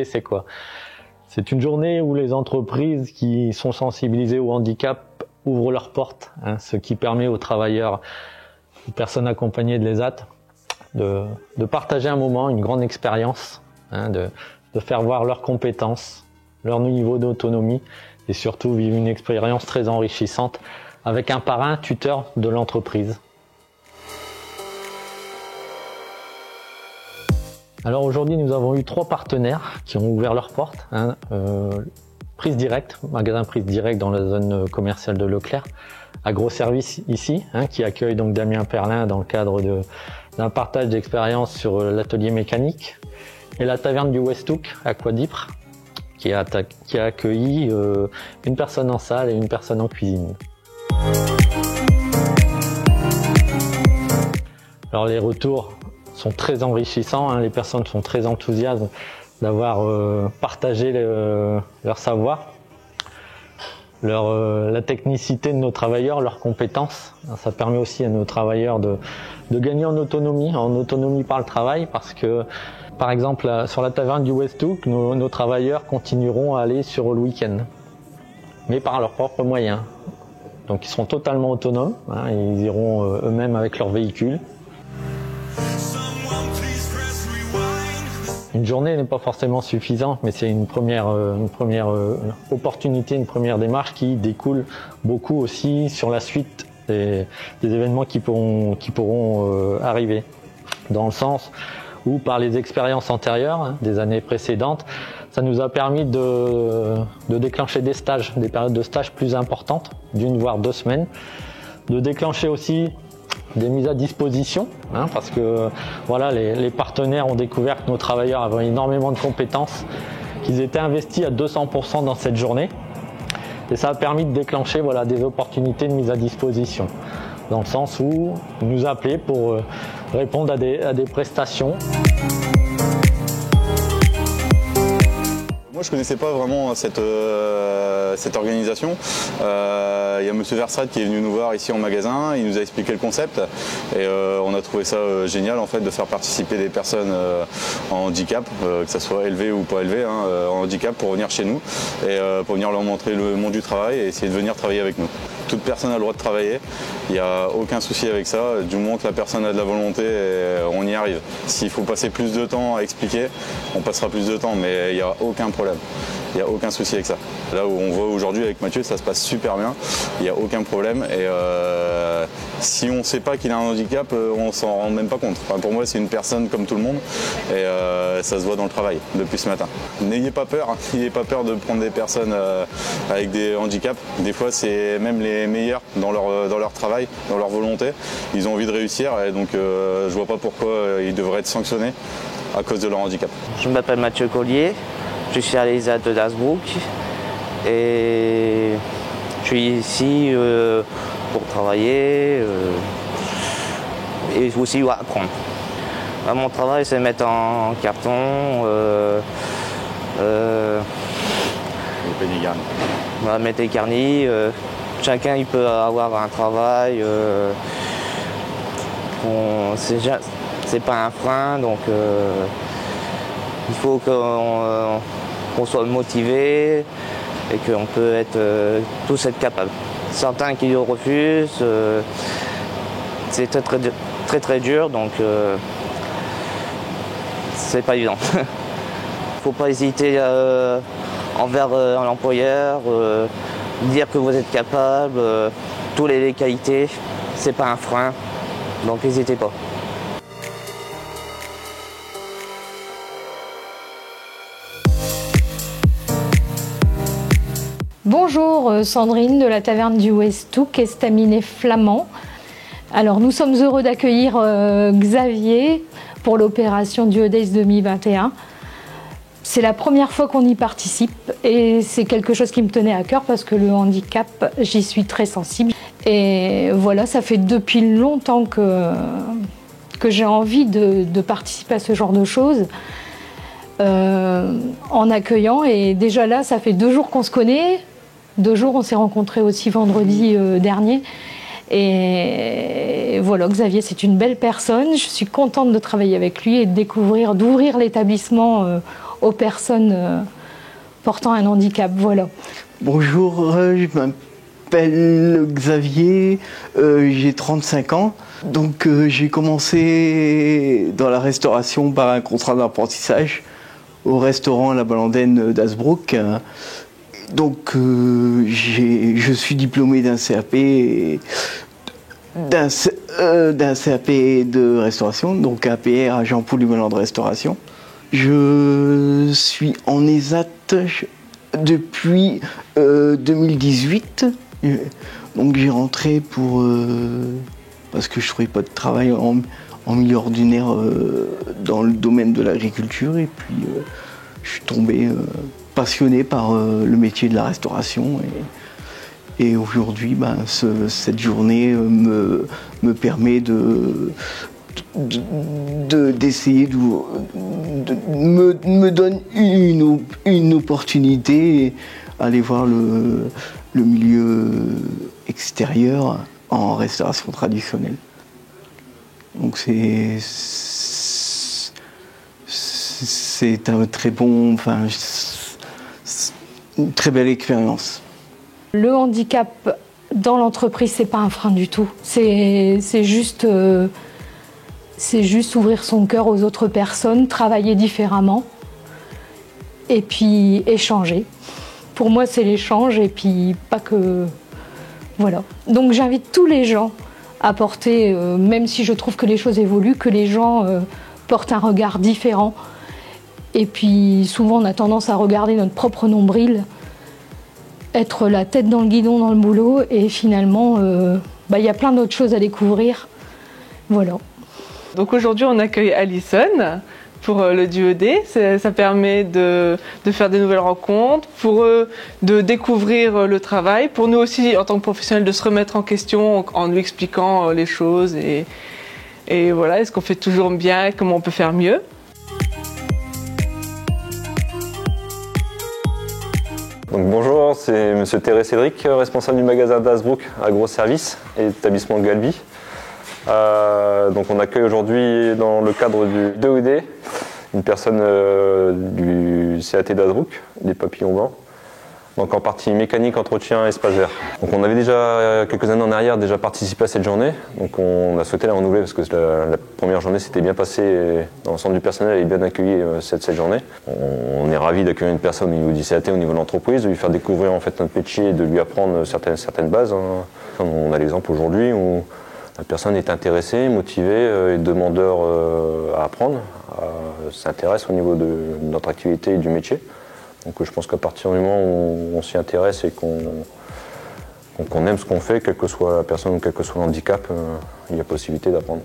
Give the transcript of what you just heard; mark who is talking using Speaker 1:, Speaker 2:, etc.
Speaker 1: c'est quoi? C'est une journée où les entreprises qui sont sensibilisées au handicap ouvrent leurs portes, ce qui permet aux travailleurs, aux personnes accompagnées de l'ESAT, de partager un moment, une grande expérience, de faire voir leurs compétences, leur niveau d'autonomie et surtout vivre une expérience très enrichissante avec un parrain tuteur de l'entreprise. Alors aujourd'hui, nous avons eu 3 partenaires qui ont ouvert leurs portes. Prise Directe, magasin Prise Directe dans la zone commerciale de Leclerc. Agroservice ici, qui accueille donc Damien Perlin dans le cadre d'un partage d'expérience sur l'atelier mécanique. Et la taverne du Westhook, Aquadipre, qui a accueilli une personne en salle et une personne en cuisine. Alors les retours sont très enrichissants, les personnes sont très enthousiastes d'avoir partagé leur savoir, la technicité de nos travailleurs, leurs compétences. Ça permet aussi à nos travailleurs de gagner en autonomie par le travail, parce que par exemple sur la taverne du Westhook, nos travailleurs continueront à aller sur le week-end, mais par leurs propres moyens. Donc ils seront totalement autonomes, ils iront eux-mêmes avec leur véhicule. Une journée n'est pas forcément suffisante, mais c'est une première opportunité, une première démarche qui découle beaucoup aussi sur la suite des événements qui pourront arriver. Dans le sens où par les expériences antérieures, des années précédentes, ça nous a permis de déclencher des stages, des périodes de stage plus importantes, d'1 voire 2 semaines, de déclencher aussi des mises à disposition, parce que voilà, les partenaires ont découvert que nos travailleurs avaient énormément de compétences, qu'ils étaient investis à 200% dans cette journée, et ça a permis de déclencher des opportunités de mise à disposition, dans le sens où ils nous appelaient pour répondre à des prestations.
Speaker 2: Moi, je connaissais pas vraiment cette organisation. Il y a Monsieur Versat qui est venu nous voir ici en magasin, il nous a expliqué le concept et on a trouvé ça génial en fait de faire participer des personnes en handicap, que ça soit élevé ou pas élevé, en handicap, pour venir chez nous et pour venir leur montrer le monde du travail et essayer de venir travailler avec nous. Toute personne a le droit de travailler, il n'y a aucun souci avec ça, du moment que la personne a de la volonté, on y arrive. S'il faut passer plus de temps à expliquer, on passera plus de temps, mais il n'y a aucun problème. Il n'y a aucun souci avec ça. Là où on voit aujourd'hui avec Mathieu, ça se passe super bien, il n'y a aucun problème. Et si on ne sait pas qu'il a un handicap, on ne s'en rend même pas compte. Enfin, pour moi, c'est une personne comme tout le monde et ça se voit dans le travail depuis ce matin. N'ayez pas peur, n'ayez pas peur de prendre des personnes avec des handicaps. Des fois, c'est même les meilleurs dans leur travail, dans leur volonté. Ils ont envie de réussir et donc je ne vois pas pourquoi ils devraient être sanctionnés à cause de leur handicap.
Speaker 3: Je m'appelle Mathieu Collier. Je suis à l'ESAT de Dasbrook et je suis ici pour travailler et aussi apprendre. Mon travail, c'est mettre en carton, mettre des carnis. Chacun il peut avoir un travail. C'est pas un frein, donc il faut qu'on soit motivé et qu'on peut tous être capables. Certains qui le refusent, c'est très dur, donc c'est pas évident. Faut pas hésiter envers l'employeur, dire que vous êtes capable, toutes les qualités, c'est pas un frein, donc n'hésitez pas.
Speaker 4: Bonjour, Sandrine de la taverne du Westhook, estaminet flamand. Alors nous sommes heureux d'accueillir Xavier pour l'opération Duodays 2021. C'est la première fois qu'on y participe et c'est quelque chose qui me tenait à cœur parce que le handicap, j'y suis très sensible. Et voilà, ça fait depuis longtemps que j'ai envie de participer à ce genre de choses en accueillant. Et déjà là, ça fait 2 jours qu'on se connaît. 2 jours, on s'est rencontrés aussi vendredi dernier. Et voilà, Xavier, c'est une belle personne. Je suis contente de travailler avec lui et d'ouvrir l'établissement aux personnes portant un handicap. Voilà.
Speaker 5: Bonjour, je m'appelle Xavier, j'ai 35 ans. Donc j'ai commencé dans la restauration par un contrat d'apprentissage au restaurant La Balandenne d'Hasbrook. Donc je suis diplômé d'un CAP, d'un CAP de restauration, donc APR, agent polyvalent de restauration. Je suis en ESAT depuis 2018. Donc j'ai rentré parce que je ne trouvais pas de travail en milieu ordinaire dans le domaine de l'agriculture, et puis je suis tombé passionné par le métier de la restauration, et aujourd'hui cette journée me permet d'essayer de me donne une opportunité, aller voir le milieu extérieur en restauration traditionnelle. Donc c'est un très bon, une très belle expérience.
Speaker 4: Le handicap dans l'entreprise, c'est pas un frein du tout. C'est juste ouvrir son cœur aux autres personnes, travailler différemment et puis échanger. Pour moi, c'est l'échange, et puis pas que... Voilà. Donc j'invite tous les gens à porter, même si je trouve que les choses évoluent, que les gens portent un regard différent. Et puis souvent on a tendance à regarder notre propre nombril, être la tête dans le guidon dans le boulot, et finalement y a plein d'autres choses à découvrir. Voilà.
Speaker 6: Donc aujourd'hui on accueille Alison pour le DUED. Ça permet de faire des nouvelles rencontres, pour eux de découvrir le travail, pour nous aussi en tant que professionnels de se remettre en question en lui expliquant les choses, et voilà, est-ce qu'on fait toujours bien, comment on peut faire mieux.
Speaker 7: Donc bonjour, c'est Monsieur Thérèse Cédric, responsable du magasin d'Hasbrook Agro-Service et établissement Galby. Donc on accueille aujourd'hui dans le cadre du DUED une personne du CAT d'Hasbrook, des papillons blancs, donc en partie mécanique, entretien, espace vert. Donc on avait déjà quelques années en arrière déjà participé à cette journée, donc on a souhaité la renouveler parce que la première journée s'était bien passée, dans l'ensemble du personnel est bien accueilli cette journée. On est ravis d'accueillir une personne au niveau du CAT, au niveau de l'entreprise, de lui faire découvrir en fait notre métier et de lui apprendre certaines bases. On a l'exemple aujourd'hui où la personne est intéressée, motivée et demandeur à apprendre, s'intéresse au niveau de notre activité et du métier. Donc je pense qu'à partir du moment où on s'y intéresse et qu'on aime ce qu'on fait, quelle que soit la personne ou quel que soit le handicap, il y a possibilité d'apprendre.